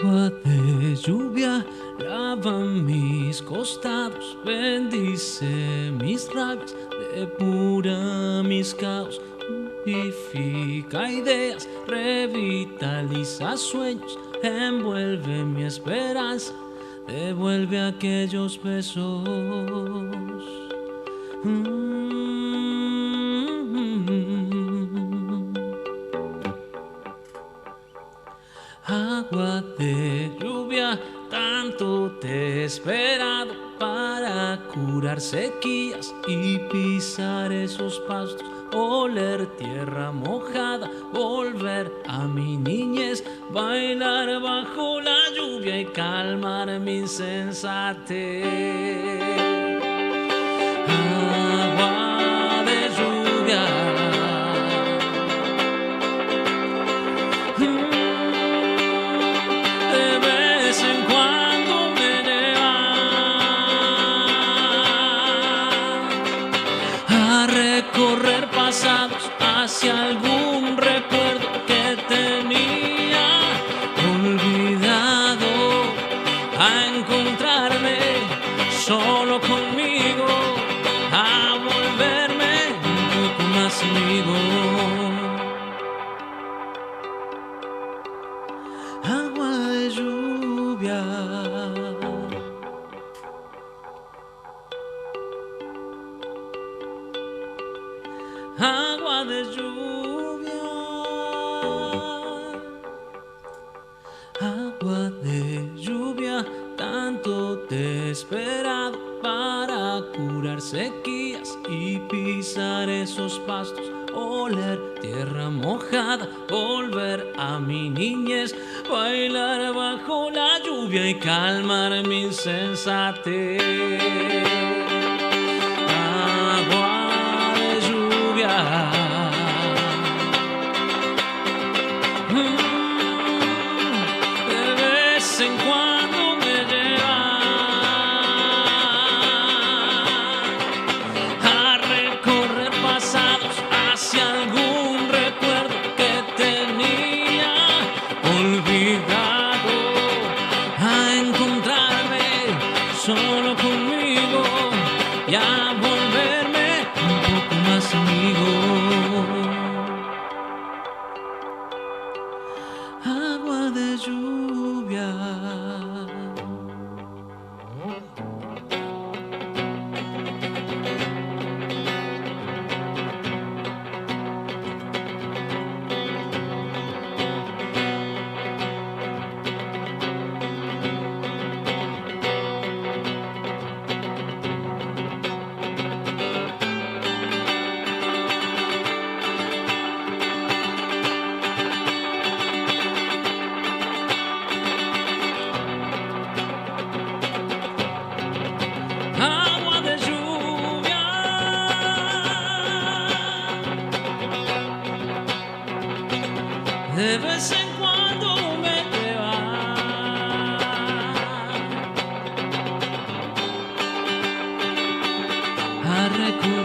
Agua de lluvia lava mis costados, bendice mis rabios, depura mis caos, purifica ideas, revitaliza sueños, envuelve mi esperanza, devuelve aquellos besos. Agua de lluvia, tanto te he esperado para curar sequías y pisar esos pastos, oler tierra mojada, volver a mi niñez, bailar bajo la lluvia y calmar mi insensatez. Agua de lluvia. Recorrer pasados hacia algún recuerdo que tenía olvidado, a encontrarme solo conmigo, a volverme un poco más amigo. Agua de lluvia. Agua de lluvia, agua de lluvia, tanto te he esperado para curar sequías y pisar esos pastos, oler tierra mojada, volver a mi niñez, bailar bajo la lluvia y calmar mi insensatez. De vez en cuando me lleva a recorrer pasados hacia algún recuerdo que tenía olvidado, a encontrarme solo conmigo y a volverme un poco más amigo. Agua de lluvia. Agua de lluvia, de vez en cuando me lleva a recordar